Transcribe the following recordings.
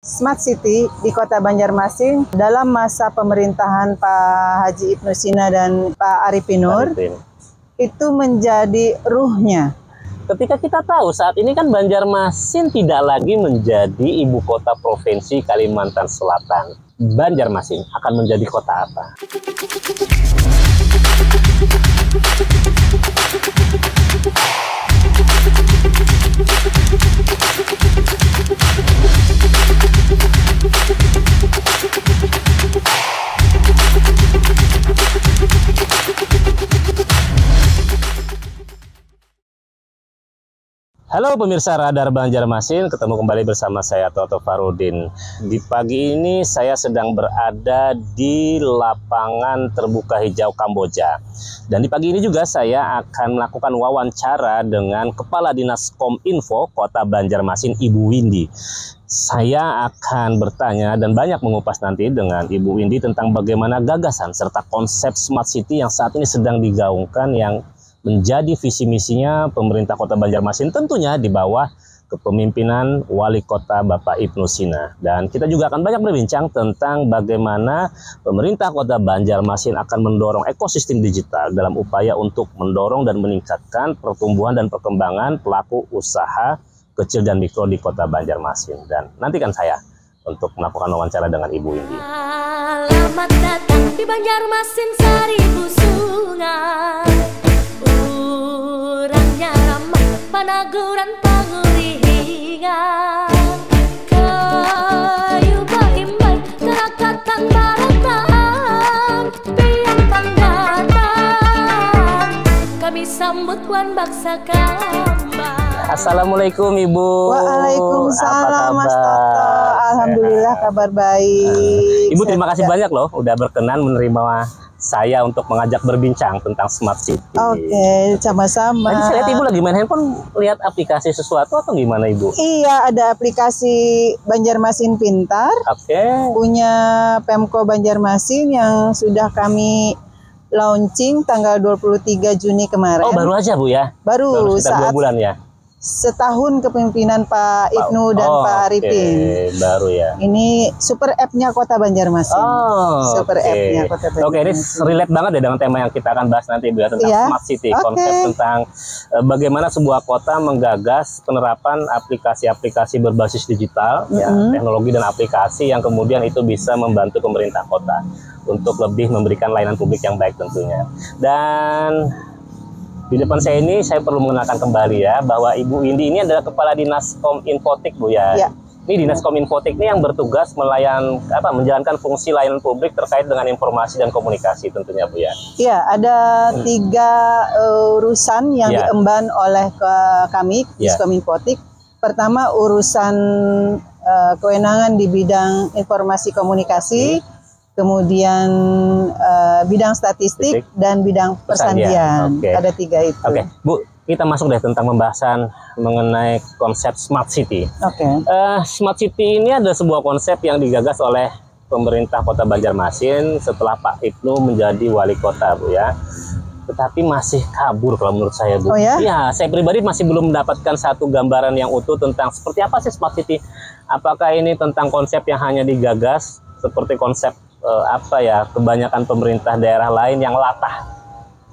Smart City di Kota Banjarmasin dalam masa pemerintahan Pak Haji Ibnu Sina dan Pak Arifin Nur itu menjadi ruhnya. Ketika kita tahu saat ini kan Banjarmasin tidak lagi menjadi ibu kota provinsi Kalimantan Selatan. Banjarmasin akan menjadi kota apa? Halo pemirsa Radar Banjarmasin, ketemu kembali bersama saya Toto Farudin. Di pagi ini saya sedang berada di lapangan terbuka hijau Kamboja. Dan di pagi ini juga saya akan melakukan wawancara dengan Kepala Dinas Kominfo Kota Banjarmasin, Ibu Windy. Saya akan bertanya dan banyak mengupas nanti dengan Ibu Windy tentang bagaimana gagasan serta konsep Smart City yang saat ini sedang digaungkan yang menjadi visi misinya pemerintah Kota Banjarmasin, tentunya di bawah kepemimpinan Wali Kota Bapak Ibnu Sina. Dan kita juga akan banyak berbincang tentang bagaimana pemerintah Kota Banjarmasin akan mendorong ekosistem digital dalam upaya untuk mendorong dan meningkatkan pertumbuhan dan perkembangan pelaku usaha kecil dan mikro di Kota Banjarmasin. Dan nantikan saya untuk melakukan wawancara dengan Ibu Windy. Selamat datang di Banjarmasin, seribu sungai. Urangnya ramah, panaguran pangurihingan. Kayu baimbai, kerakatan baratan, pian panggatan, kami sambut wan baksa kambang. Assalamualaikum Ibu. Waalaikumsalam Mas Toto. Alhamdulillah kabar baik. Ibu terima kasih banyak loh udah berkenan menerima saya untuk mengajak berbincang tentang Smart City. Oke, sama-sama. Tadi saya lihat Ibu lagi main handphone, lihat aplikasi sesuatu atau gimana Ibu? Iya, ada aplikasi Banjarmasin Pintar. Oke. Punya Pemko Banjarmasin yang sudah kami launching tanggal 23 Juni kemarin. Oh, baru aja Bu ya? Baru sekitar 2 bulan ya? Setahun kepemimpinan Pak Ibnu dan Pak Arifin. Baru ya. Ini super app-nya Kota Banjarmasin. Super app-nya Kota Banjarmasin. Oke, ini relate banget ya dengan tema yang kita akan bahas nanti Bu ya, tentang Smart City. Konsep tentang bagaimana sebuah kota menggagas penerapan aplikasi-aplikasi berbasis digital, ya, teknologi dan aplikasi yang kemudian itu bisa membantu pemerintah kota untuk lebih memberikan layanan publik yang baik tentunya. Dan di depan saya ini saya perlu mengenalkan kembali ya bahwa Ibu Windy ini adalah Kepala Dinas Kominfotik Bu ya. Ya. Ini Dinas Kominfotik ini yang bertugas menjalankan fungsi layanan publik terkait dengan informasi dan komunikasi tentunya Bu ya. Iya, ada 3 urusan yang diemban oleh kami Dinas Kominfotik. Pertama urusan kewenangan di bidang informasi komunikasi. Kemudian bidang statistik dan bidang persandian. Ada 3 itu. Oke, Bu, kita masuk deh tentang pembahasan mengenai konsep Smart City. Smart City ini adalah sebuah konsep yang digagas oleh pemerintah Kota Banjarmasin setelah Pak Ibnu menjadi wali kota Bu ya. Tetapi masih kabur kalau menurut saya Bu. Ya, saya pribadi masih belum mendapatkan satu gambaran yang utuh tentang seperti apa sih Smart City. Apakah ini tentang konsep yang hanya digagas seperti konsep kebanyakan pemerintah daerah lain yang latah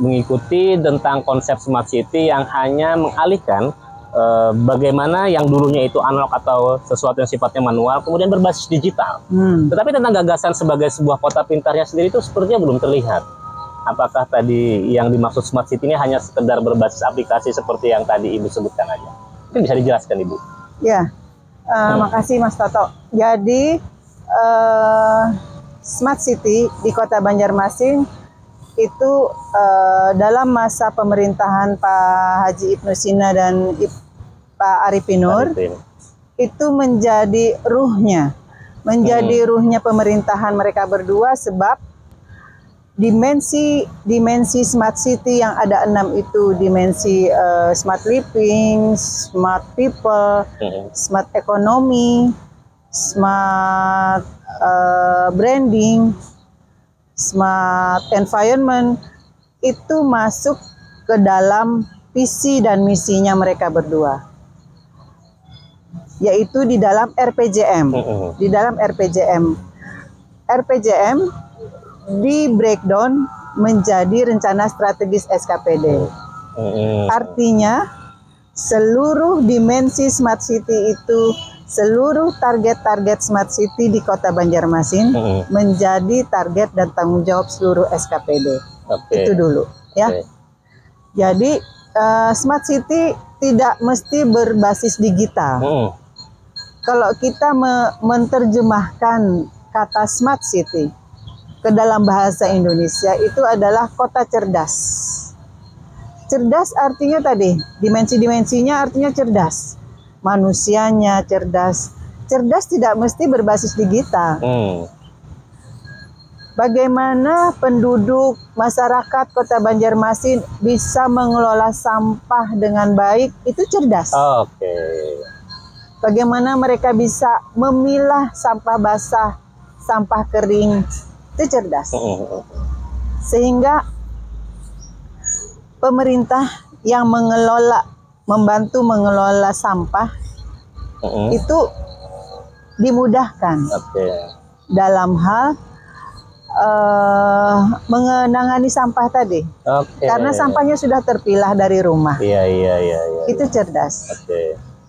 mengikuti tentang konsep Smart City yang hanya mengalihkan bagaimana yang dulunya itu analog atau sesuatu yang sifatnya manual kemudian berbasis digital. Tetapi tentang gagasan sebagai sebuah kota pintarnya sendiri itu sepertinya belum terlihat. Apakah tadi yang dimaksud Smart City ini hanya sekedar berbasis aplikasi seperti yang tadi Ibu sebutkan aja? Mungkin bisa dijelaskan Ibu. Ya, makasih Mas Toto. Jadi Smart City di Kota Banjarmasin itu dalam masa pemerintahan Pak Haji Ibnu Sina dan Pak Arifin Nur itu menjadi ruhnya, ruhnya pemerintahan mereka berdua sebab dimensi Smart City yang ada 6 itu dimensi smart living, smart people, smart economy, smart branding, smart environment itu masuk ke dalam visi dan misinya mereka berdua. yaitu di dalam RPJM. Di dalam RPJM di breakdown menjadi rencana strategis SKPD. Artinya seluruh dimensi smart city itu, seluruh target-target smart city di Kota Banjarmasin menjadi target dan tanggung jawab seluruh SKPD. Itu dulu ya. Jadi smart city tidak mesti berbasis digital. Kalau kita menerjemahkan kata smart city ke dalam bahasa Indonesia, itu adalah kota cerdas. Cerdas artinya tadi, dimensi-dimensinya artinya cerdas. Manusianya cerdas. Cerdas tidak mesti berbasis digital. Bagaimana penduduk masyarakat Kota Banjarmasin bisa mengelola sampah dengan baik, itu cerdas. Bagaimana mereka bisa memilah sampah basah, sampah kering, itu cerdas. Sehingga pemerintah yang membantu mengelola sampah itu dimudahkan dalam hal mengenangani sampah tadi. Karena sampahnya sudah terpilah dari rumah. Itu cerdas.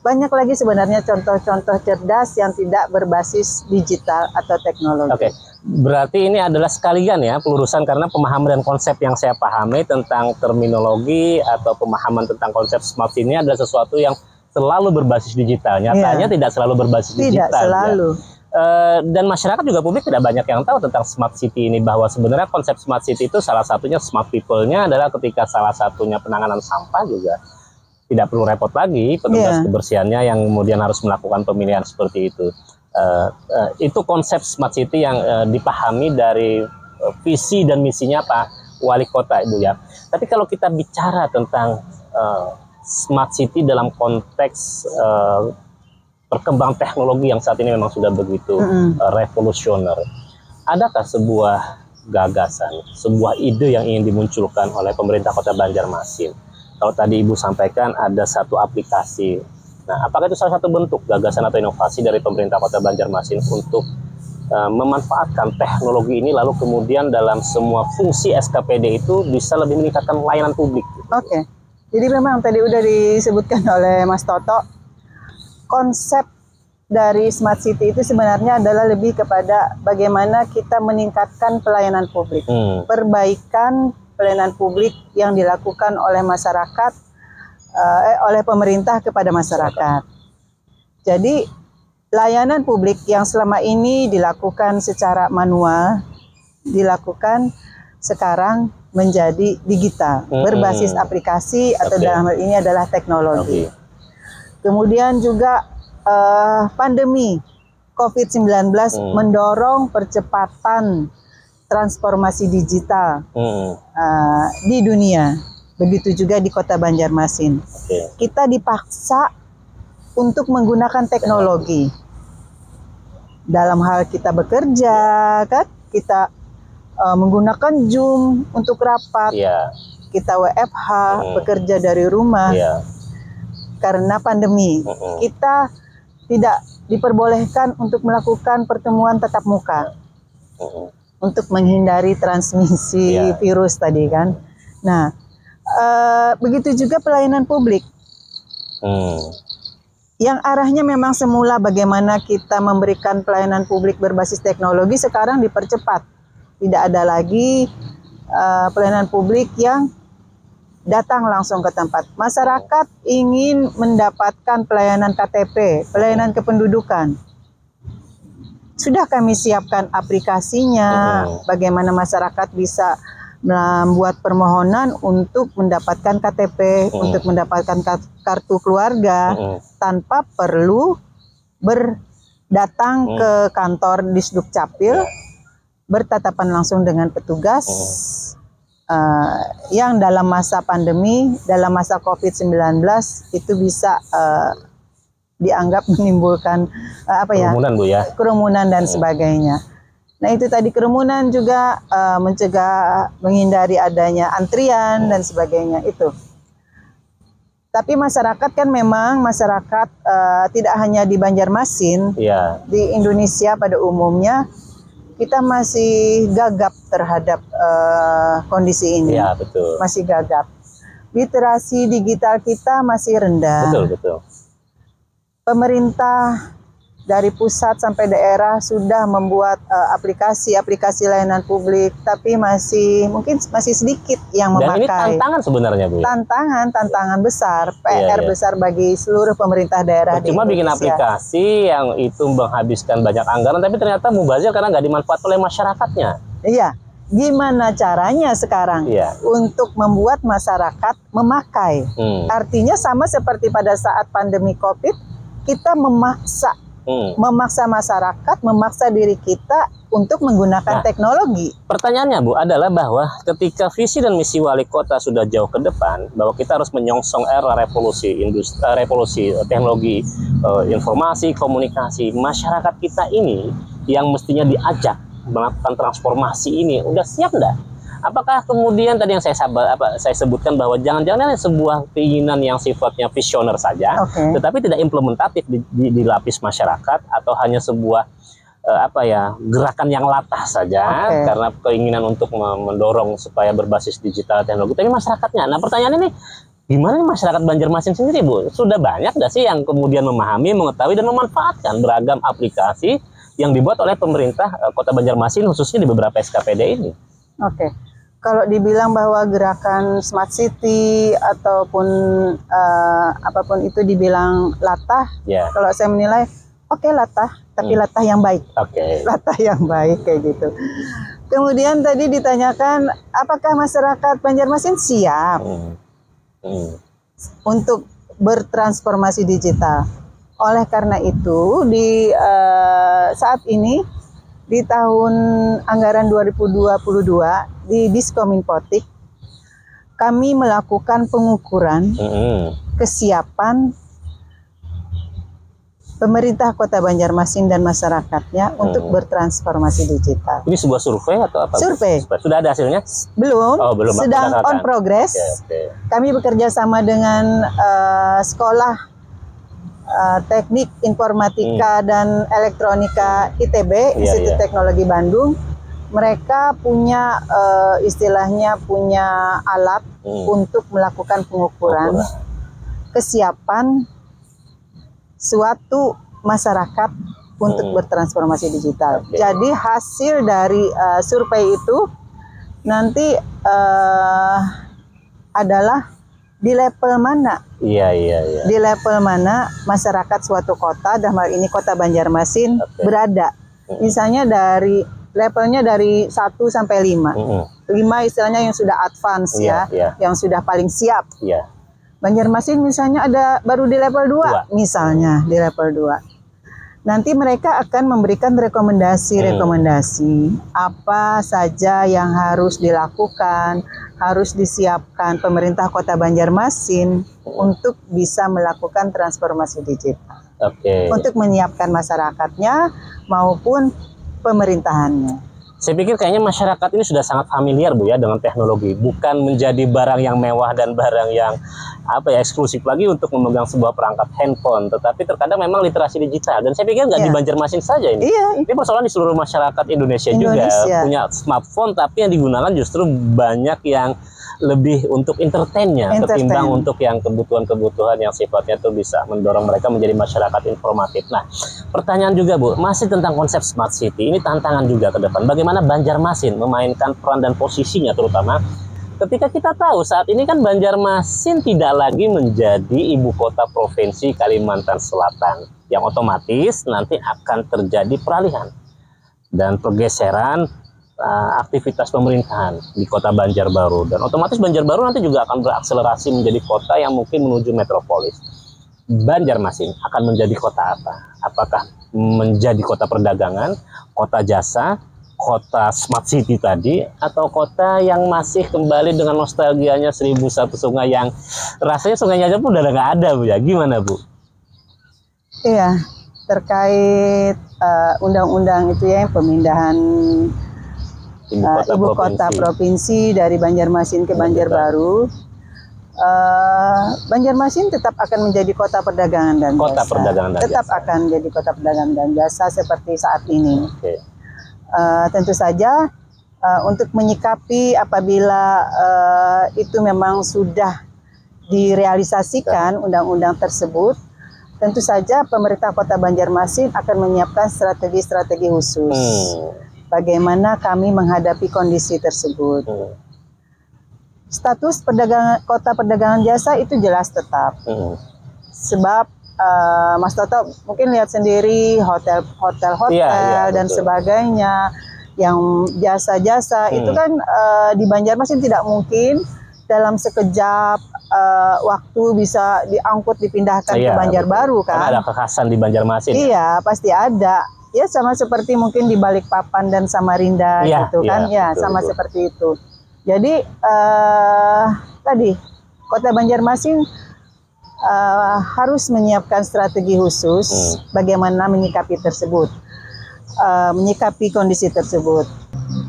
Banyak lagi sebenarnya contoh-contoh cerdas yang tidak berbasis digital atau teknologi. Berarti ini adalah sekalian ya pelurusan, karena pemahaman dan konsep yang saya pahami tentang terminologi atau pemahaman tentang konsep smart ini adalah sesuatu yang selalu berbasis digital. Nyatanya tidak selalu berbasis digital. Tidak selalu. Dan masyarakat juga, publik tidak banyak yang tahu tentang smart city ini, bahwa sebenarnya konsep smart city itu salah satunya smart people-nya adalah ketika salah satunya penanganan sampah juga tidak perlu repot lagi petugas kebersihannya yang kemudian harus melakukan pemilihan seperti itu. Itu konsep smart city yang dipahami dari visi dan misinya Pak Wali Kota, Ibu ya. Tapi kalau kita bicara tentang smart city dalam konteks perkembangan teknologi yang saat ini memang sudah begitu revolusioner, adakah sebuah gagasan, sebuah ide yang ingin dimunculkan oleh pemerintah Kota Banjarmasin? Kalau tadi Ibu sampaikan ada satu aplikasi. Nah, apakah itu salah satu bentuk gagasan atau inovasi dari pemerintah Kota Banjarmasin untuk memanfaatkan teknologi ini, lalu kemudian dalam semua fungsi SKPD itu bisa lebih meningkatkan layanan publik? Jadi memang tadi udah disebutkan oleh Mas Toto, konsep dari smart city itu sebenarnya adalah lebih kepada bagaimana kita meningkatkan pelayanan publik, perbaikan pelayanan publik yang dilakukan oleh masyarakat, oleh pemerintah kepada masyarakat. Jadi layanan publik yang selama ini dilakukan secara manual, dilakukan sekarang menjadi digital, berbasis aplikasi atau dalam hal ini adalah teknologi. Kemudian juga pandemi COVID-19 mendorong percepatan transformasi digital di dunia. Begitu juga di Kota Banjarmasin. Kita dipaksa untuk menggunakan teknologi. Dalam hal kita bekerja, kan? Kita menggunakan Zoom untuk rapat. Kita WFH, bekerja dari rumah. Karena pandemi, kita tidak diperbolehkan untuk melakukan pertemuan tatap muka. Untuk menghindari transmisi virus tadi kan. Nah, begitu juga pelayanan publik. Yang arahnya memang semula bagaimana kita memberikan pelayanan publik berbasis teknologi, sekarang dipercepat. Tidak ada lagi pelayanan publik yang datang langsung ke tempat. Masyarakat ingin mendapatkan pelayanan KTP, pelayanan kependudukan. Sudah kami siapkan aplikasinya, bagaimana masyarakat bisa membuat permohonan untuk mendapatkan KTP, untuk mendapatkan kartu keluarga, tanpa perlu berdatang ke kantor Disduk Capil, bertatapan langsung dengan petugas yang dalam masa pandemi, dalam masa COVID-19 itu bisa dianggap menimbulkan kerumunan, Bu ya, kerumunan dan sebagainya. Nah itu tadi kerumunan juga mencegah, menghindari adanya antrian dan sebagainya itu. Tapi masyarakat kan memang masyarakat tidak hanya di Banjarmasin, Iya. di Indonesia pada umumnya kita masih gagap terhadap kondisi ini. Iya, betul. Masih gagap. Literasi digital kita masih rendah. Betul, betul. Pemerintah dari pusat sampai daerah sudah membuat aplikasi-aplikasi layanan publik, tapi mungkin masih sedikit yang Dan ini memakai. tantangan sebenarnya, Bu. Tantangan besar, Iya, PR iya. besar bagi seluruh pemerintah daerah di Cuma bikin Indonesia. aplikasi yang itu menghabiskan banyak anggaran, tapi ternyata mubazir karena nggak dimanfaatkan oleh masyarakatnya. Iya, gimana caranya sekarang Iya. untuk membuat masyarakat memakai? Artinya sama seperti pada saat pandemi COVID, kita memaksa masyarakat, memaksa diri kita untuk menggunakan Nah, teknologi. Pertanyaannya, Bu, adalah bahwa ketika visi dan misi wali kota sudah jauh ke depan, bahwa kita harus menyongsong era revolusi revolusi teknologi informasi, komunikasi, masyarakat kita ini yang mestinya diajak melakukan transformasi ini, udah siap nggak? Apakah kemudian tadi yang saya sebutkan bahwa jangan-jangan sebuah keinginan yang sifatnya visioner saja, tetapi tidak implementatif di lapis masyarakat, atau hanya sebuah gerakan yang latah saja karena keinginan untuk mendorong supaya berbasis digital teknologi, tapi masyarakatnya. Nah, pertanyaan ini, gimana nih masyarakat Banjarmasin sendiri, Bu? Sudah banyak nggak sih yang kemudian memahami, mengetahui, dan memanfaatkan beragam aplikasi yang dibuat oleh pemerintah Kota Banjarmasin, khususnya di beberapa SKPD ini? Kalau dibilang bahwa gerakan Smart City ataupun apapun itu dibilang latah, kalau saya menilai latah, tapi latah yang baik. Latah yang baik kayak gitu. Kemudian tadi ditanyakan apakah masyarakat Banjarmasin siap untuk bertransformasi digital. Oleh karena itu di saat ini di tahun anggaran 2022 di Diskominfotik kami melakukan pengukuran kesiapan pemerintah Kota Banjarmasin dan masyarakatnya untuk bertransformasi digital. Ini sebuah survei atau apa? Survei. Sudah ada hasilnya? Belum. Belum. Sedang on progress. Kami bekerja sama dengan sekolah Teknik Informatika dan Elektronika ITB, Institut Teknologi Bandung. Mereka punya istilahnya punya alat untuk melakukan pengukuran kesiapan suatu masyarakat untuk bertransformasi digital. Jadi hasil dari survei itu nanti adalah di level mana? Di level mana masyarakat suatu kota, dalam hal ini Kota Banjarmasin berada. Misalnya dari levelnya dari 1 sampai 5. 5 istilahnya yang sudah advance yang sudah paling siap. Banjarmasin misalnya ada baru di level 2, misalnya di level 2. Nanti mereka akan memberikan rekomendasi apa saja yang harus dilakukan, harus disiapkan pemerintah Kota Banjarmasin untuk bisa melakukan transformasi digital. Untuk menyiapkan masyarakatnya maupun pemerintahannya. Saya pikir kayaknya masyarakat ini sudah sangat familiar, Bu, ya, dengan teknologi. Bukan menjadi barang yang mewah dan barang yang eksklusif lagi untuk memegang sebuah perangkat handphone, tetapi terkadang memang literasi digital. Dan saya pikir nggak di Banjarmasin saja ini. Ini persoalan di seluruh masyarakat Indonesia juga punya smartphone, tapi yang digunakan justru banyak yang lebih untuk entertainnya ketimbang untuk yang kebutuhan-kebutuhan yang sifatnya itu bisa mendorong mereka menjadi masyarakat informatif. Nah, pertanyaan juga, Bu, masih tentang konsep smart city. Ini tantangan juga ke depan. Bagaimana Banjarmasin memainkan peran dan posisinya, terutama ketika kita tahu saat ini kan Banjarmasin tidak lagi menjadi ibu kota provinsi Kalimantan Selatan, yang otomatis nanti akan terjadi peralihan dan pergeseran aktivitas pemerintahan di kota Banjarbaru, dan otomatis Banjarbaru nanti juga akan berakselerasi menjadi kota yang mungkin menuju metropolis. Banjarmasin akan menjadi kota apa? Apakah menjadi kota perdagangan, kota jasa, kota smart city tadi, atau kota yang masih kembali dengan nostalgianya 1001 sungai yang rasanya sungainya aja pun udah nggak ada, Bu, ya? Gimana, Bu? Iya, terkait undang-undang itu ya, pemindahan ibu kota provinsi dari Banjarmasin ke Banjarbaru. Banjarmasin tetap akan menjadi kota perdagangan dan Kota jasa. perdagangan dan Tetap jasa. akan menjadi kota perdagangan dan jasa seperti saat ini. Oke. Tentu saja untuk menyikapi apabila itu memang sudah direalisasikan undang-undang tersebut, tentu saja pemerintah Kota Banjarmasin akan menyiapkan strategi-strategi khusus bagaimana kami menghadapi kondisi tersebut. Status kota perdagangan jasa itu jelas tetap. Sebab Mas Toto mungkin lihat sendiri hotel-hotel dan betul. sebagainya yang jasa-jasa itu kan di Banjarmasin tidak mungkin dalam sekejap waktu bisa diangkut dipindahkan ke Banjarbaru kan. Karena ada kekhasan di Banjarmasin. Iya, pasti ada. Ya sama seperti mungkin di Balikpapan dan Samarinda gitu kan. Ya, betul, sama seperti itu. Jadi tadi Kota Banjarmasin harus menyiapkan strategi khusus bagaimana menyikapi tersebut, menyikapi kondisi tersebut.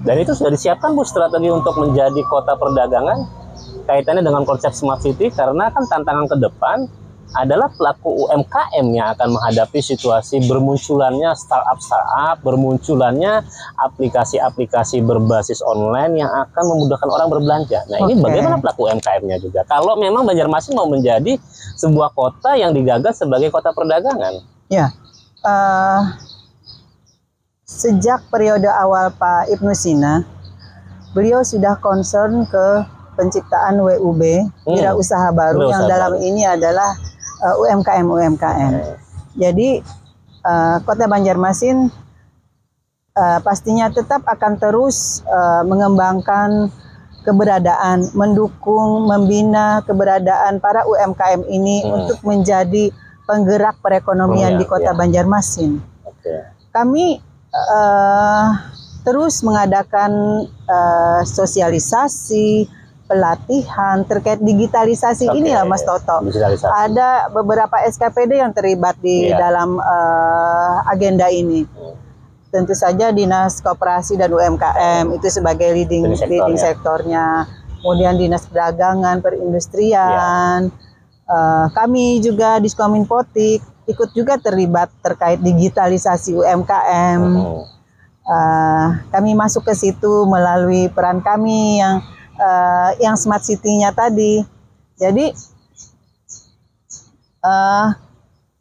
Dan itu sudah disiapkan Bu strategi untuk menjadi kota perdagangan kaitannya dengan konsep smart city, karena kan tantangan ke depan adalah pelaku UMKM yang akan menghadapi situasi bermunculannya startup, bermunculannya aplikasi-aplikasi berbasis online yang akan memudahkan orang berbelanja. Nah, ini bagaimana pelaku UMKM-nya juga? Kalau memang Banjarmasin mau menjadi sebuah kota yang digagas sebagai kota perdagangan. Ya, sejak periode awal Pak Ibnu Sina, beliau sudah concern ke penciptaan WUB, wirausaha baru, yang dalam ini adalah UMKM. Jadi Kota Banjarmasin pastinya tetap akan terus mengembangkan keberadaan, mendukung, membina keberadaan para UMKM ini untuk menjadi penggerak perekonomian di Kota Banjarmasin. Kami terus mengadakan sosialisasi, pelatihan terkait digitalisasi ini lah Mas Toto. Ada beberapa SKPD yang terlibat di dalam agenda ini. Tentu saja Dinas Koperasi dan UMKM itu sebagai leading sektornya. Kemudian Dinas Perdagangan, Perindustrian. Kami juga Diskominfotik ikut juga terlibat terkait digitalisasi UMKM. Kami masuk ke situ melalui peran kami yang smart city-nya tadi. Jadi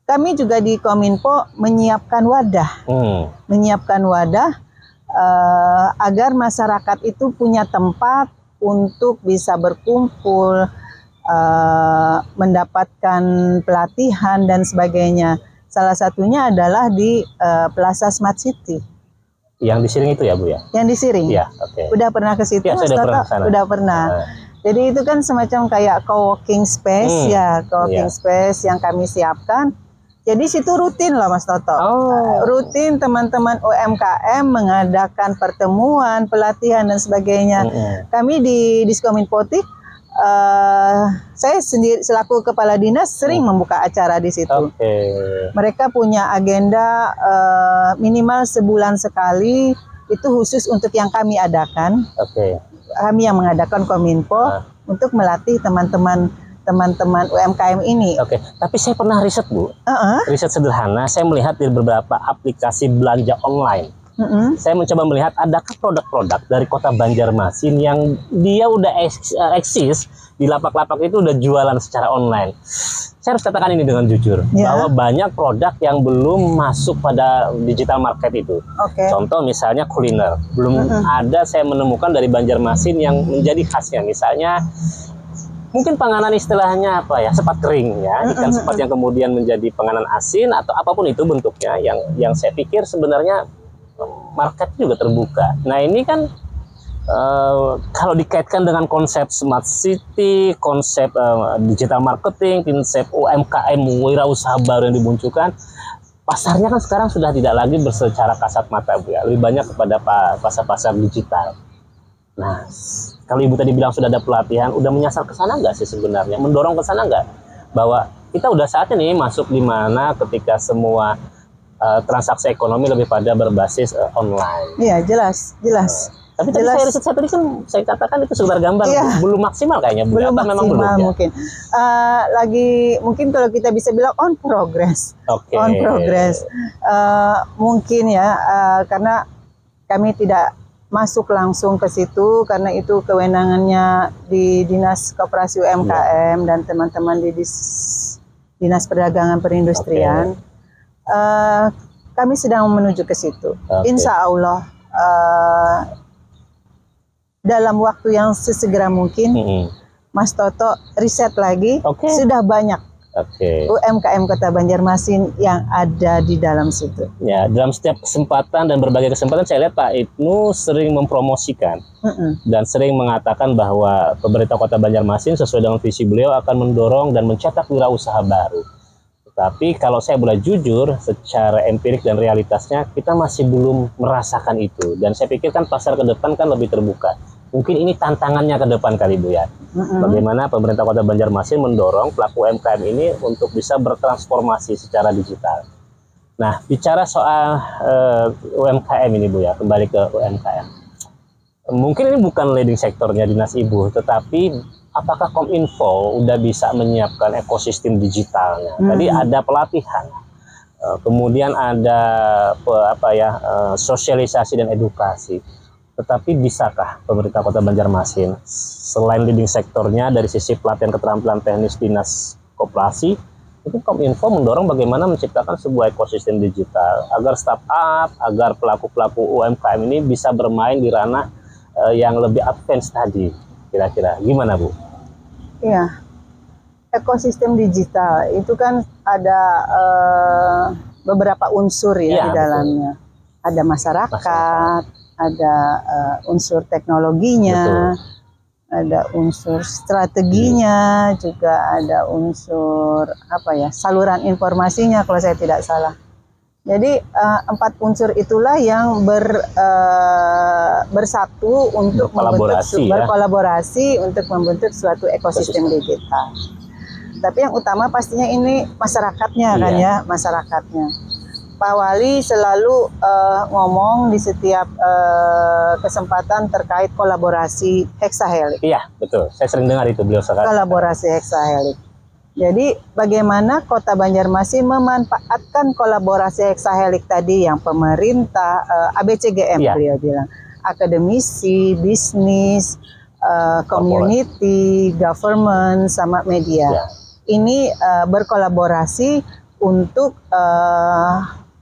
kami juga di Kominfo menyiapkan wadah, agar masyarakat itu punya tempat untuk bisa berkumpul, mendapatkan pelatihan dan sebagainya. Salah satunya adalah di Plaza Smart City. Yang di Siring itu ya Bu ya? Yang di Siring. Ya, Udah pernah ke situ? Ya, sudah pernah sana. Udah pernah. Jadi itu kan semacam kayak co-working space space yang kami siapkan. Jadi situ rutin loh Mas Toto. Rutin teman-teman UMKM mengadakan pertemuan, pelatihan dan sebagainya. Kami di Diskominfotik, saya sendiri selaku kepala dinas sering membuka acara di situ. Mereka punya agenda minimal sebulan sekali, itu khusus untuk yang kami adakan. Kami yang mengadakan Kominfo untuk melatih teman-teman UMKM ini. Tapi saya pernah riset Bu, riset sederhana. Saya melihat di beberapa aplikasi belanja online. Saya mencoba melihat adakah produk-produk dari Kota Banjarmasin yang dia udah eksis di lapak-lapak itu udah jualan secara online. Saya harus katakan ini dengan jujur, bahwa banyak produk yang belum masuk pada digital market itu. Contoh misalnya kuliner, belum ada saya menemukan dari Banjarmasin yang menjadi khasnya. Misalnya mungkin panganan istilahnya apa ya, sepat kering ya, ikan sepat yang kemudian menjadi panganan asin atau apapun itu bentuknya, yang saya pikir sebenarnya market juga terbuka. Nah ini kan kalau dikaitkan dengan konsep smart city, konsep digital marketing, konsep UMKM, wirausaha baru yang dimunculkan, pasarnya kan sekarang sudah tidak lagi bersecara kasat mata Bu ya, lebih banyak kepada pasar-pasar digital. Nah, kalau Ibu tadi bilang sudah ada pelatihan, udah menyasar ke sana nggak sih sebenarnya? Mendorong ke sana nggak? Bahwa kita udah saat ini masuk di mana ketika semua transaksi ekonomi lebih pada berbasis online. Iya, jelas. Tapi tadi Jelas. saya tadi kan saya katakan itu sekedar gambar, Iya. belum maksimal kayaknya. Bu. Belum Apa memang belum maksimal ya? mungkin. Lagi mungkin kalau kita bisa bilang on progress. Oke. On progress. Mungkin ya, karena kami tidak masuk langsung ke situ karena itu kewenangannya di Dinas Koperasi UMKM dan teman-teman di Dinas Perdagangan Perindustrian. Kami sedang menuju ke situ. Oke. Insya Allah dalam waktu yang sesegera mungkin, Mas Toto riset lagi, Oke. sudah banyak Oke. UMKM Kota Banjarmasin yang ada di dalam situ. Ya, dalam setiap kesempatan dan berbagai kesempatan saya lihat Pak Ibnu sering mempromosikan dan sering mengatakan bahwa pemerintah Kota Banjarmasin sesuai dengan visi beliau akan mendorong dan mencetak wirausaha baru. Tapi kalau saya boleh jujur, secara empirik dan realitasnya kita masih belum merasakan itu. Dan saya pikir kan pasar ke depan kan lebih terbuka. Mungkin ini tantangannya ke depan kali Bu ya. Bagaimana pemerintah Kota Banjarmasin mendorong pelaku UMKM ini untuk bisa bertransformasi secara digital. Nah, bicara soal UMKM ini Bu ya, kembali ke UMKM. Mungkin ini bukan leading sektornya Dinas Ibu, tetapi apakah Kominfo udah bisa menyiapkan ekosistem digitalnya? Tadi ada pelatihan, kemudian ada sosialisasi dan edukasi. Tetapi bisakah pemerintah Kota Banjarmasin selain leading sektornya dari sisi pelatihan keterampilan teknis Dinas Koperasi, itu Kominfo mendorong bagaimana menciptakan sebuah ekosistem digital agar startup, agar pelaku-pelaku UMKM ini bisa bermain di ranah yang lebih advance tadi. Kira-kira gimana Bu? Iya, ekosistem digital itu kan ada beberapa unsur ya di dalamnya. Betul. Ada masyarakat, ada unsur teknologinya, ada unsur strateginya, juga ada unsur saluran informasinya kalau saya tidak salah. Jadi 4 unsur itulah yang bersatu untuk berkolaborasi untuk membentuk suatu ekosistem digital. Tapi yang utama pastinya ini masyarakatnya kan ya, masyarakatnya. Pak Wali selalu ngomong di setiap kesempatan terkait kolaborasi hexahelix. Iya, betul. Saya sering dengar itu beliau sekarang. Kolaborasi hexahelix. Jadi bagaimana Kota Banjarmasin memanfaatkan kolaborasi hexahelix tadi yang pemerintah, ABCGM beliau bilang, akademisi, bisnis, community, government, sama media. Ini berkolaborasi untuk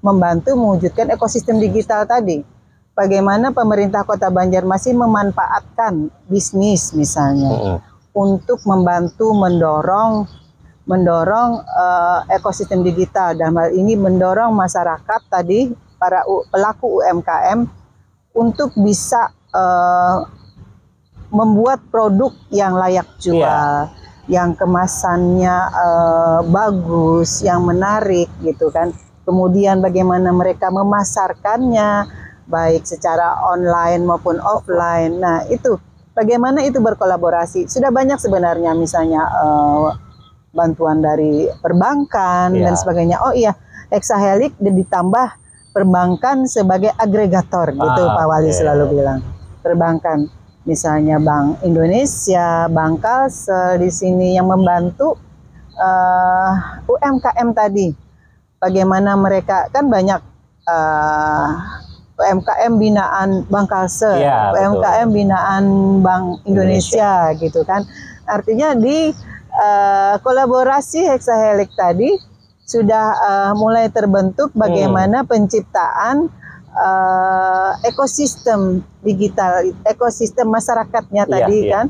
membantu mewujudkan ekosistem digital tadi. Bagaimana pemerintah Kota Banjarmasin memanfaatkan bisnis misalnya untuk membantu mendorong ekosistem digital, dan hal ini mendorong masyarakat tadi, para pelaku UMKM untuk bisa membuat produk yang layak jual, yang kemasannya bagus, yang menarik gitu kan. Kemudian bagaimana mereka memasarkannya baik secara online maupun offline. Nah, itu bagaimana itu berkolaborasi. Sudah banyak sebenarnya misalnya bantuan dari perbankan dan sebagainya. Oh iya, hexahelix ditambah perbankan sebagai agregator gitu Pak Wali selalu bilang. Perbankan misalnya Bank Indonesia, Bank Kalsel di sini yang membantu UMKM tadi. Bagaimana mereka kan banyak UMKM binaan Bank Kalsel, UMKM binaan Bank Indonesia gitu kan. Artinya di kolaborasi hexahelix tadi sudah mulai terbentuk bagaimana penciptaan ekosistem digital, ekosistem masyarakatnya tadi kan,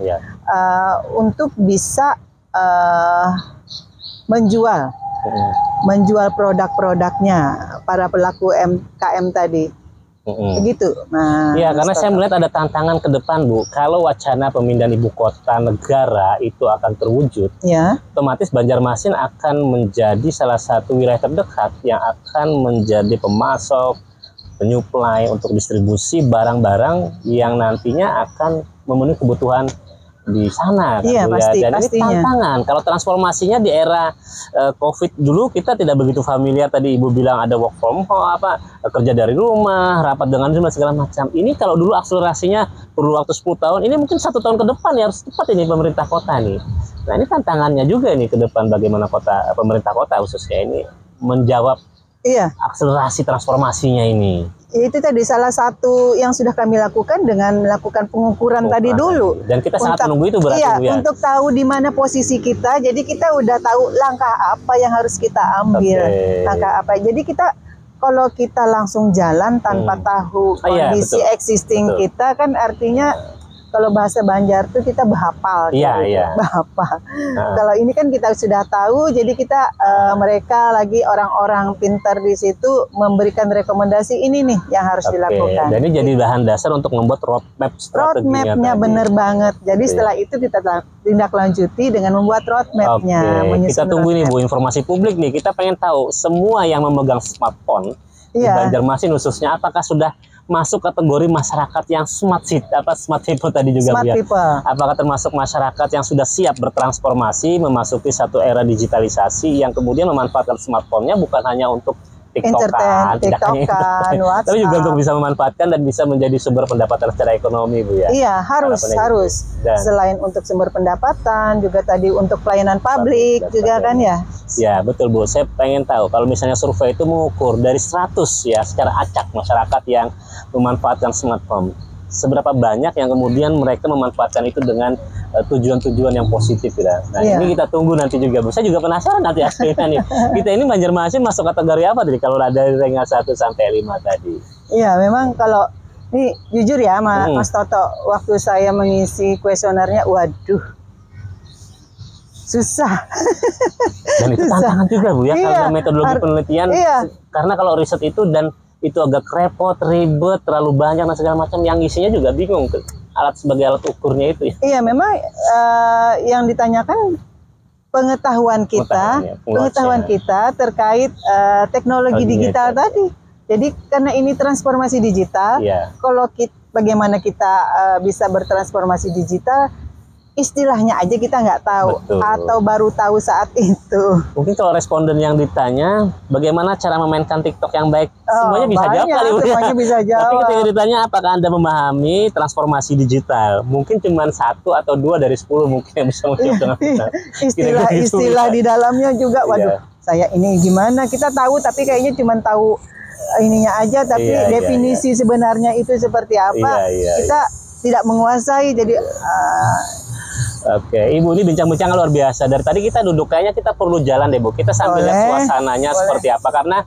untuk bisa menjual produk-produknya para pelaku UMKM tadi. Begitu. Nah, ya, karena saya melihat ada tantangan ke depan, Bu. Kalau wacana pemindahan ibu kota negara itu akan terwujud, otomatis Banjarmasin akan menjadi salah satu wilayah terdekat yang akan menjadi pemasok, penyuplai untuk distribusi barang-barang yang nantinya akan memenuhi kebutuhan di sana kan, Iya, Bu, pasti, ya. Dan pastinya. ini tantangan. Kalau transformasinya di era COVID dulu kita tidak begitu familiar. Tadi Ibu bilang ada work from home, kerja dari rumah, rapat dengan rumah segala macam. Ini kalau dulu akselerasinya perlu waktu 10 tahun, ini mungkin 1 tahun ke depan ya harus cepat ini pemerintah kota nih. Nah ini tantangannya juga nih ke depan, bagaimana pemerintah kota khususnya ini menjawab akselerasi transformasinya ini. Itu tadi salah satu yang sudah kami lakukan dengan melakukan pengukuran tadi dulu. Dan kita sangat menunggu itu berarti, Bu, ya? Untuk tahu di mana posisi kita. Jadi kita udah tahu langkah apa yang harus kita ambil. Langkah apa. Jadi kita kalau kita langsung jalan tanpa tahu kondisi existing kita kan artinya kalau bahasa Banjar tuh kita bahapal. Bahapal. Kalau ini kan kita sudah tahu, jadi kita mereka lagi orang-orang pintar di situ memberikan rekomendasi ini nih yang harus dilakukan. Dan ini jadi bahan dasar untuk membuat roadmap strategi. Roadmapnya bener banget. Jadi setelah itu kita tindak lanjuti dengan membuat roadmapnya. Kita tunggu nih Bu informasi publik nih. Kita pengen tahu semua yang memegang smartphone di Banjarmasin khususnya apakah sudah masuk kategori masyarakat yang smart people tadi juga, smart people. Apakah termasuk masyarakat yang sudah siap bertransformasi memasuki satu era digitalisasi yang kemudian memanfaatkan smartphone-nya bukan hanya untuk TikTok-an, tapi juga untuk bisa memanfaatkan dan bisa menjadi sumber pendapatan secara ekonomi, Bu, ya. Iya, harus. Selain untuk sumber pendapatan, juga tadi untuk pelayanan publik juga kan ya. Ya, betul, Bu. Saya pengen tahu kalau misalnya survei itu mengukur dari 100 ya secara acak masyarakat yang memanfaatkan smartphone. Seberapa banyak yang kemudian mereka memanfaatkan itu dengan tujuan-tujuan yang positif ya. Nah, ini kita tunggu nanti juga, Bu. Saya juga penasaran nanti hasilnya nih. Kita ini Banjarmasin masuk kategori apa tadi kalau ada ranking 1 sampai 5 tadi? Iya, memang kalau ini jujur ya Mas Toto, waktu saya mengisi kuesionernya, waduh, susah. Dan itu tantangan juga, Bu, ya, karena metodologi penelitian. Karena kalau riset itu dan itu agak repot, ribet, terlalu banyak dan segala macam, yang isinya juga bingung sebagai alat ukurnya itu. Iya, memang yang ditanyakan pengetahuan kita terkait teknologi digital tadi. Jadi karena ini transformasi digital, kalau bagaimana kita bisa bertransformasi digital, istilahnya aja kita nggak tahu. Atau baru tahu saat itu. Mungkin kalau responden yang ditanya bagaimana cara memainkan TikTok yang baik, semuanya bisa jawab kali, Bu, semuanya bisa jawab. Tapi ketika ditanya apakah Anda memahami transformasi digital, mungkin cuma 1 atau 2 dari 10 mungkin yang bisa menjawab. Istilah di dalamnya juga, waduh, saya ini gimana, kita tahu tapi kayaknya cuma tahu ininya aja, tapi definisi sebenarnya itu seperti apa, kita tidak menguasai. Jadi Oke, Ibu, ini bincang-bincang luar biasa. Dari tadi kita duduk, kayaknya kita perlu jalan deh, Bu. Kita sambil lihat suasananya seperti apa. Karena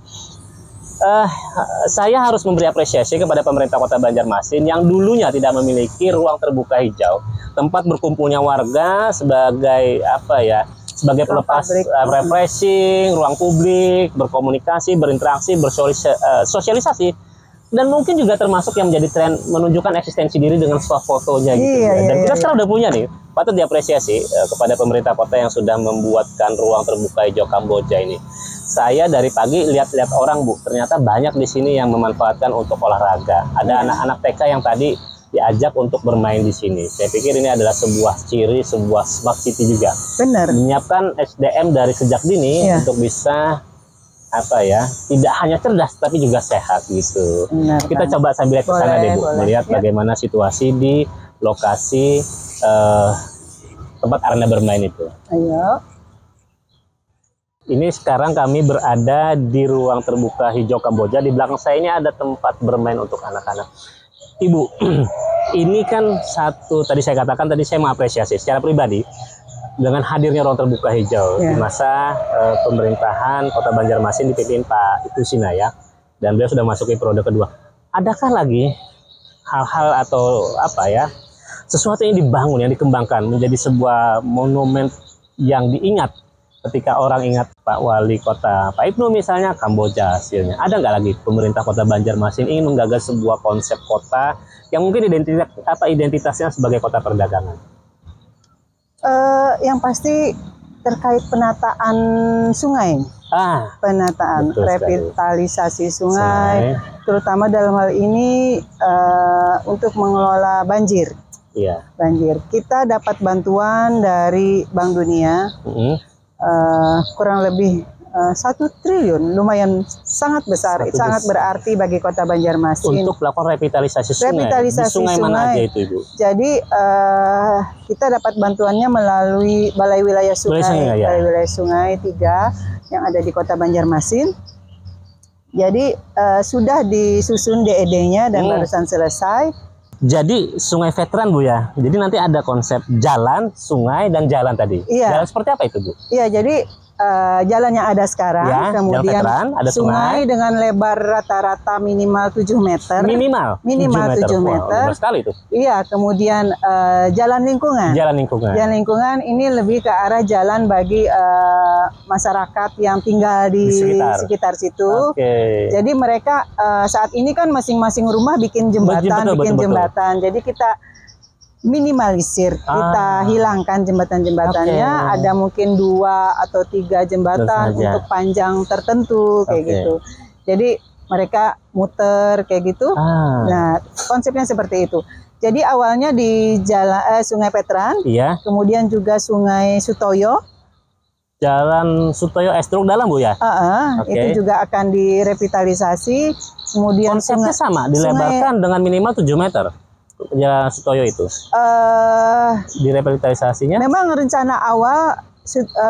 saya harus memberi apresiasi kepada pemerintah Kota Banjarmasin yang dulunya tidak memiliki ruang terbuka hijau, tempat berkumpulnya warga sebagai sebagai pelepas refreshing, ruang publik, berkomunikasi, berinteraksi, bersosialisasi. Dan mungkin juga termasuk yang menjadi tren menunjukkan eksistensi diri dengan fotonya gitu. Dan kita sekarang udah punya nih, patut diapresiasi kepada pemerintah kota yang sudah membuatkan ruang terbuka hijau Kamboja ini. Saya dari pagi lihat-lihat orang, Bu, ternyata banyak di sini yang memanfaatkan untuk olahraga. Ada anak-anak TK yang tadi diajak untuk bermain di sini. Saya pikir ini adalah sebuah ciri, sebuah smart city juga. Benar. Menyiapkan SDM dari sejak dini untuk bisa tidak hanya cerdas tapi juga sehat gitu. Kita coba sambil ke sana deh, Bu, melihat bagaimana situasi di lokasi tempat arena bermain itu. Ayo. Ini sekarang kami berada di ruang terbuka hijau Kamboja. Di belakang saya ini ada tempat bermain untuk anak-anak. Ibu, ini kan tadi saya katakan, tadi saya mengapresiasi secara pribadi dengan hadirnya ruang terbuka hijau di masa pemerintahan Kota Banjarmasin dipimpin Pak Itu Sinaya, dan beliau sudah masuki periode kedua. Adakah lagi hal-hal atau sesuatu yang dibangun, yang dikembangkan menjadi sebuah monumen yang diingat ketika orang ingat Pak Wali Kota, Pak Ibnu misalnya, Kamboja hasilnya? Ada nggak lagi pemerintah Kota Banjarmasin ingin menggagas sebuah konsep kota yang mungkin identitasnya sebagai kota perdagangan? Yang pasti terkait penataan sungai, penataan revitalisasi sungai, terutama dalam hal ini untuk mengelola banjir. Iya. banjir. Kita dapat bantuan dari Bank Dunia kurang lebih 1 triliun, lumayan sangat besar, sangat berarti bagi Kota Banjarmasin untuk melakukan revitalisasi sungai. Di sungai mana aja itu, Ibu? Jadi kita dapat bantuannya melalui Balai Wilayah Sungai, Balai Wilayah Sungai 3 yang ada di Kota Banjarmasin. Jadi sudah disusun DED-nya dan barusan selesai. Jadi sungai veteran, Bu ya. Jadi nanti ada konsep jalan, sungai, dan jalan tadi. Iya. Jalan seperti apa itu, Bu? Iya, jadi jalan yang ada sekarang, ya, kemudian veteran, ada sungai dengan lebar rata-rata minimal 7 meter. Minimal 7 meter. Wow, sekali itu. Iya, kemudian jalan lingkungan. Jalan lingkungan ini lebih ke arah jalan bagi masyarakat yang tinggal di sekitar situ. Jadi mereka saat ini kan masing-masing rumah bikin jembatan, jembatan. Jadi kita minimalisir, kita hilangkan jembatan-jembatannya, ada mungkin 2 atau 3 jembatan untuk panjang tertentu kayak gitu. Jadi mereka muter kayak gitu. Nah, konsepnya seperti itu. Jadi awalnya di jalan Sungai Veteran, kemudian juga Sungai Sutoyo. Jalan Sutoyo Estruk dalam, Bu ya? Itu juga akan direvitalisasi. Kemudian konsepnya sama, dilebarkan dengan minimal 7 meter. Jalan Sutoyo itu direvitalisasinya. Memang rencana awal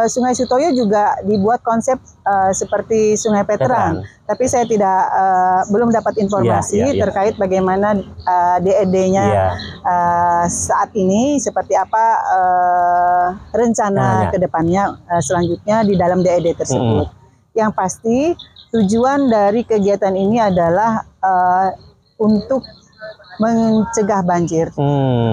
Sungai Sutoyo juga dibuat konsep seperti Sungai Veteran, tapi saya belum dapat informasi terkait bagaimana DED-nya saat ini, seperti apa rencana kedepannya selanjutnya di dalam DED tersebut. Yang pasti tujuan dari kegiatan ini adalah untuk mencegah banjir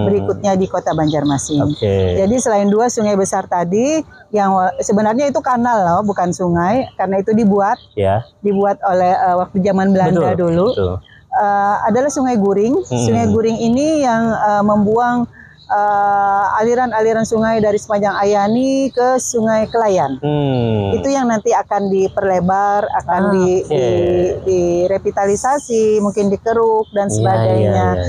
berikutnya di Kota Banjarmasin. Jadi selain 2 sungai besar tadi yang sebenarnya itu kanal loh, bukan sungai, karena itu dibuat oleh waktu zaman Belanda dulu. Adalah Sungai Guring. Sungai Guring ini yang membuang aliran-aliran sungai dari sepanjang Ayani ke Sungai Kelayan. Itu yang nanti akan diperlebar, akan direvitalisasi, mungkin dikeruk dan sebagainya.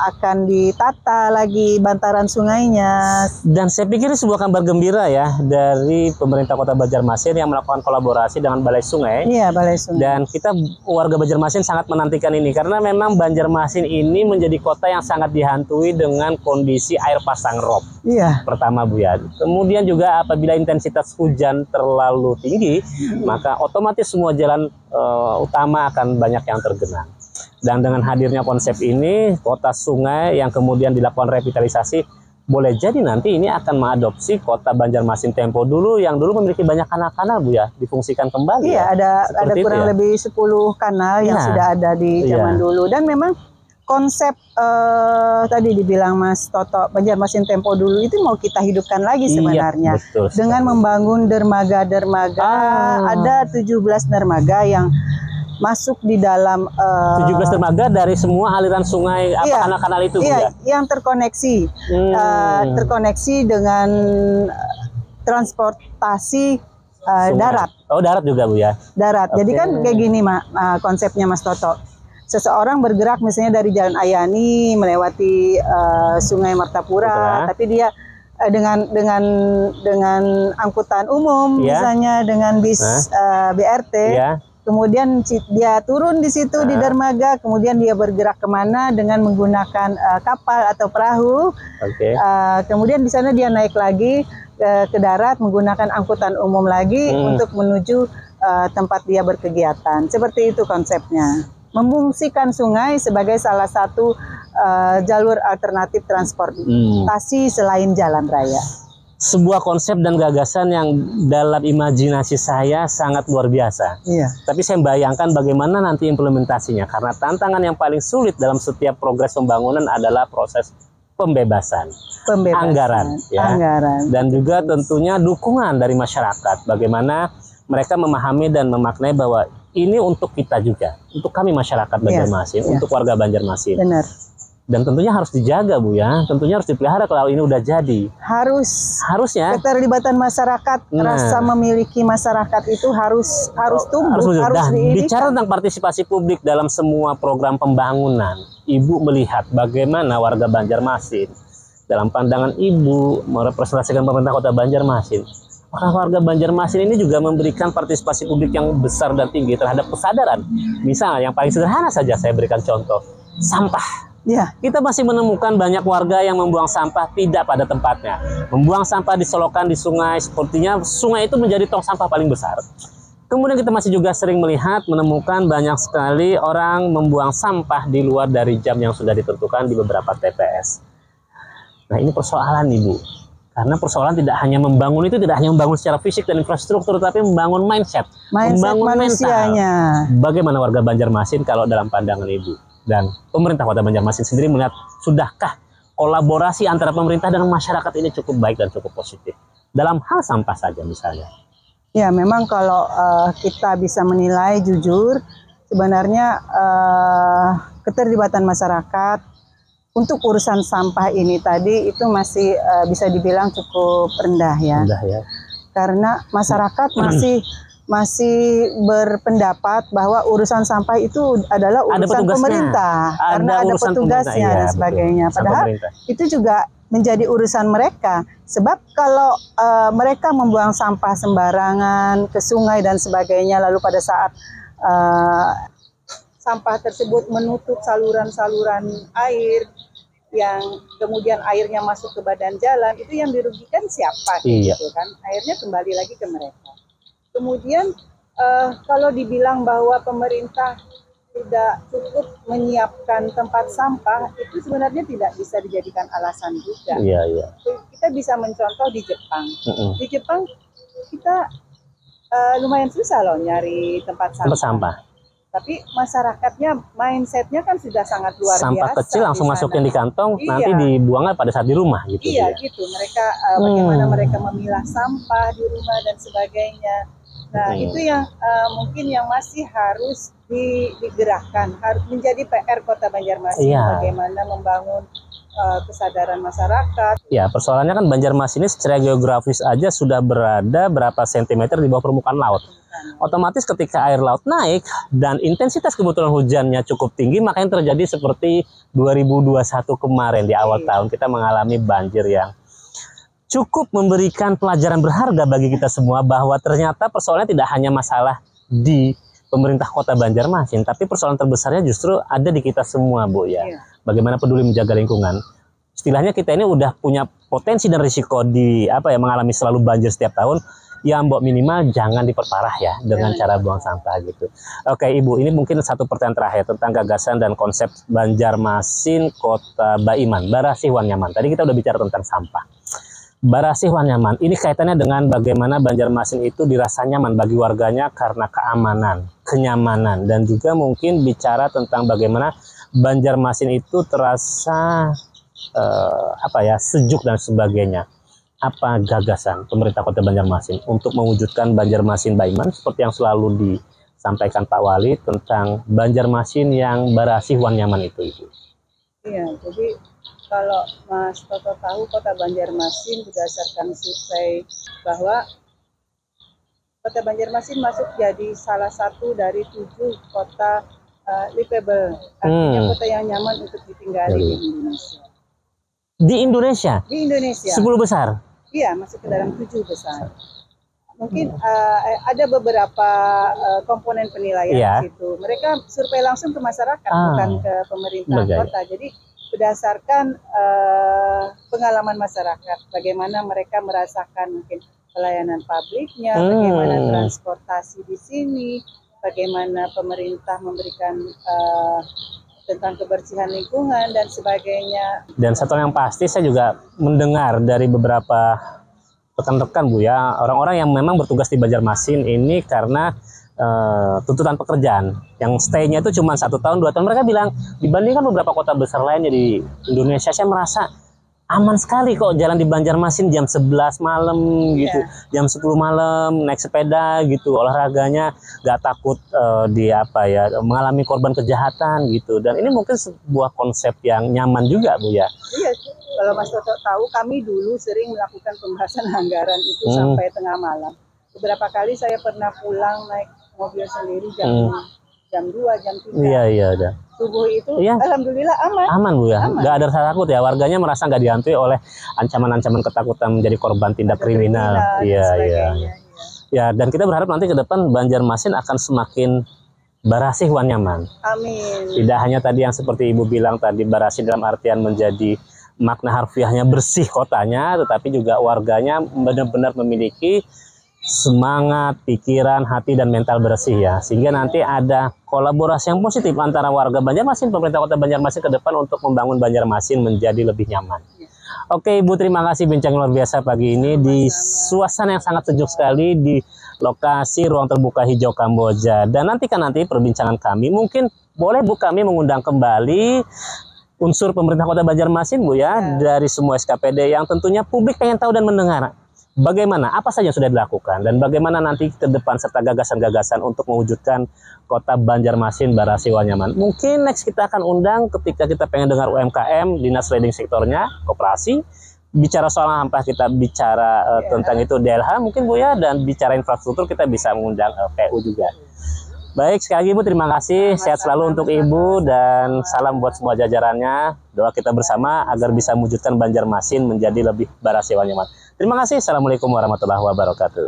Akan ditata lagi bantaran sungainya. Dan saya pikir ini sebuah kabar gembira ya dari pemerintah Kota Banjarmasin yang melakukan kolaborasi dengan Balai Sungai. Iya, Balai Sungai. Dan kita warga Banjarmasin sangat menantikan ini karena memang Banjarmasin ini menjadi kota yang sangat dihantui dengan kondisi air pasang rob. Pertama, Bu ya. Kemudian juga apabila intensitas hujan terlalu tinggi, maka otomatis semua jalan utama akan banyak yang tergenang. Dan dengan hadirnya konsep ini, kota sungai yang kemudian dilakukan revitalisasi, boleh jadi nanti ini akan mengadopsi Kota Banjarmasin tempo dulu yang dulu memiliki banyak kanal-kanal, Bu ya, difungsikan kembali. Ada kurang lebih 10 kanal yang sudah ada di zaman dulu. Dan memang konsep tadi dibilang Mas Toto, Banjarmasin tempo dulu itu mau kita hidupkan lagi sebenarnya. Dengan membangun dermaga-dermaga, ada 17 dermaga yang masuk di dalam 17 dermaga dari semua aliran sungai kanal-kanal itu, Bu ya? Yang terkoneksi terkoneksi dengan transportasi darat. Darat juga, Bu ya? Darat. Jadi kan kayak gini konsepnya Mas Toto. Seseorang bergerak misalnya dari Jalan Ayani melewati Sungai Martapura, tapi dia dengan angkutan umum, misalnya dengan bis BRT. Kemudian dia turun di situ di dermaga, kemudian dia bergerak kemana dengan menggunakan kapal atau perahu. Kemudian di sana dia naik lagi ke darat menggunakan angkutan umum lagi untuk menuju tempat dia berkegiatan. Seperti itu konsepnya. Memfungsikan sungai sebagai salah satu jalur alternatif transportasi selain jalan raya. Sebuah konsep dan gagasan yang dalam imajinasi saya sangat luar biasa. Tapi saya bayangkan bagaimana nanti implementasinya, karena tantangan yang paling sulit dalam setiap progres pembangunan adalah proses pembebasan anggaran. Dan juga tentunya dukungan dari masyarakat. Bagaimana mereka memahami dan memaknai bahwa ini untuk kita juga, untuk kami masyarakat Banjarmasin, untuk warga Banjarmasin. Dan tentunya harus dijaga Bu ya, tentunya harus dipelihara kalau ini udah jadi. Harusnya keterlibatan masyarakat, rasa memiliki masyarakat itu harus tumbuh, harus bicara tentang partisipasi publik dalam semua program pembangunan. Ibu melihat bagaimana warga Banjarmasin dalam pandangan Ibu merepresentasikan pemerintah Kota Banjarmasin. Warga Banjarmasin ini juga memberikan partisipasi publik yang besar dan tinggi terhadap kesadaran. Misalnya yang paling sederhana saja saya berikan contoh, sampah. Ya. Kita masih menemukan banyak warga yang membuang sampah tidak pada tempatnya. Membuang sampah di selokan, di sungai, sepertinya sungai itu menjadi tong sampah paling besar. Kemudian kita masih juga sering menemukan banyak sekali orang membuang sampah di luar dari jam yang sudah ditentukan di beberapa TPS. Nah ini persoalan Ibu. Karena persoalan tidak hanya membangun itu, tidak hanya membangun secara fisik dan infrastruktur, tapi membangun mindset membangun manusianya. Mental. Bagaimana warga Banjarmasin kalau dalam pandangan Ibu? Dan pemerintah Kota Banjarmasin sendiri melihat, sudahkah kolaborasi antara pemerintah dengan masyarakat ini cukup baik dan cukup positif dalam hal sampah saja misalnya? Ya memang kalau kita bisa menilai jujur, sebenarnya keterlibatan masyarakat untuk urusan sampah ini tadi itu masih bisa dibilang cukup rendah ya. Rendah ya. Karena masyarakat masih berpendapat bahwa urusan sampah itu adalah urusan pemerintah, karena ada petugasnya dan sebagainya. Padahal itu juga menjadi urusan mereka, sebab kalau mereka membuang sampah sembarangan ke sungai dan sebagainya, lalu pada saat sampah tersebut menutup saluran-saluran air yang kemudian airnya masuk ke badan jalan, itu yang dirugikan siapa? Iya. Gitu kan? Airnya kembali lagi ke mereka. Kemudian kalau dibilang bahwa pemerintah tidak cukup menyiapkan tempat sampah, itu sebenarnya tidak bisa dijadikan alasan juga. Iya, iya. Kita bisa mencontoh di Jepang. Di Jepang kita lumayan susah loh nyari tempat sampah. Tapi masyarakatnya, mindsetnya kan sudah sangat luar biasa. Sampah kecil langsung masukin di kantong, nanti dibuangnya pada saat di rumah gitu. Iya gitu, mereka bagaimana mereka memilah sampah di rumah dan sebagainya. Nah itu yang mungkin yang masih harus digerakkan, harus menjadi PR Kota Banjarmasin, bagaimana membangun kesadaran masyarakat. Ya persoalannya kan Banjarmasin ini secara geografis aja sudah berada berapa sentimeter di bawah permukaan laut. Otomatis ketika air laut naik dan intensitas kebetulan hujannya cukup tinggi, makanya terjadi seperti 2021 kemarin di awal tahun kita mengalami banjir yang cukup memberikan pelajaran berharga bagi kita semua bahwa ternyata persoalannya tidak hanya masalah di pemerintah Kota Banjarmasin, tapi persoalan terbesarnya justru ada di kita semua, Bu ya. Bagaimana peduli menjaga lingkungan. Istilahnya kita ini udah punya potensi dan risiko di mengalami selalu banjir setiap tahun. Ya Mbok minimal jangan diperparah ya dengan cara buang sampah gitu. Oke Ibu, ini mungkin satu pertanyaan terakhir tentang gagasan dan konsep Banjarmasin Kota Baiman, Barasih Wan Nyaman. Tadi kita udah bicara tentang sampah. Barasih Wan Nyaman, ini kaitannya dengan bagaimana Banjarmasin itu dirasa nyaman bagi warganya karena keamanan, kenyamanan, dan juga mungkin bicara tentang bagaimana Banjarmasin itu terasa sejuk dan sebagainya. Apa gagasan pemerintah Kota Banjarmasin untuk mewujudkan Banjarmasin Baiman seperti yang selalu disampaikan Pak Wali tentang Banjarmasin yang Barasih Wan Nyaman itu, Ibu? Iya, jadi kalau Mas Toto tahu Kota Banjarmasin berdasarkan survei bahwa Kota Banjarmasin masuk jadi salah satu dari 7 kota livable, artinya kota yang nyaman untuk ditinggali di Indonesia. Di Indonesia? Di Indonesia. 10 besar? Iya, masuk ke dalam 7 besar. Mungkin ada beberapa komponen penilaian di situ. Mereka survei langsung ke masyarakat, bukan ke pemerintah kota. Jadi berdasarkan pengalaman masyarakat, bagaimana mereka merasakan mungkin pelayanan publiknya, bagaimana transportasi di sini, bagaimana pemerintah memberikan tentang kebersihan lingkungan dan sebagainya. Dan satu yang pasti saya juga mendengar dari beberapa rekan-rekan Bu ya, orang-orang yang memang bertugas di Banjarmasin ini karena tuntutan pekerjaan yang stay-nya itu cuma 1 tahun 2 tahun, mereka bilang dibandingkan beberapa kota besar lainnya di Indonesia, saya merasa aman sekali kok jalan di Banjarmasin jam 11 malam gitu, jam 10 malam naik sepeda gitu, olahraganya nggak takut mengalami korban kejahatan gitu. Dan ini mungkin sebuah konsep yang nyaman juga Bu ya. Iya, kalau Mas Toto tahu kami dulu sering melakukan pembahasan anggaran itu sampai tengah malam. Beberapa kali saya pernah pulang naik mobil sendiri jam 2, jam 3. Iya udah. Subuh itu alhamdulillah aman. Aman Bu ya. Nggak ada rasa takut ya. Warganya merasa nggak dihantui oleh ancaman-ancaman ketakutan menjadi korban tindak kriminal. Iya. Ya, dan kita berharap nanti ke depan Banjarmasin akan semakin barasih wan nyaman. Amin. Tidak hanya tadi yang seperti Ibu bilang tadi, barasih dalam artian menjadi makna harfiahnya bersih kotanya, tetapi juga warganya benar-benar memiliki semangat, pikiran, hati, dan mental bersih ya. Sehingga nanti ada kolaborasi yang positif antara warga Banjarmasin, pemerintah kota Banjarmasin ke depan untuk membangun Banjarmasin menjadi lebih nyaman. Oke Ibu, terima kasih bincang luar biasa pagi ini di suasana yang sangat sejuk sekali di lokasi ruang terbuka hijau Kamboja. Dan nanti perbincangan kami mungkin boleh Bu kami mengundang kembali unsur pemerintah kota Banjarmasin Bu ya, dari semua SKPD yang tentunya publik pengen tahu dan mendengar bagaimana, apa saja yang sudah dilakukan, dan bagaimana nanti ke depan serta gagasan-gagasan untuk mewujudkan kota Banjarmasin barasih wan nyaman. Mungkin next kita akan undang ketika kita pengen dengar UMKM, dinas leading sektornya, koperasi, bicara soal sampah kita bicara tentang itu DLH mungkin Bu ya, dan bicara infrastruktur kita bisa mengundang PU juga. Baik, sekali lagi Ibu terima kasih, sehat selalu untuk Ibu dan salam buat semua jajarannya. Doa kita bersama agar bisa mewujudkan Banjarmasin menjadi lebih barasih wan nyaman. Terima kasih. Assalamualaikum warahmatullahi wabarakatuh.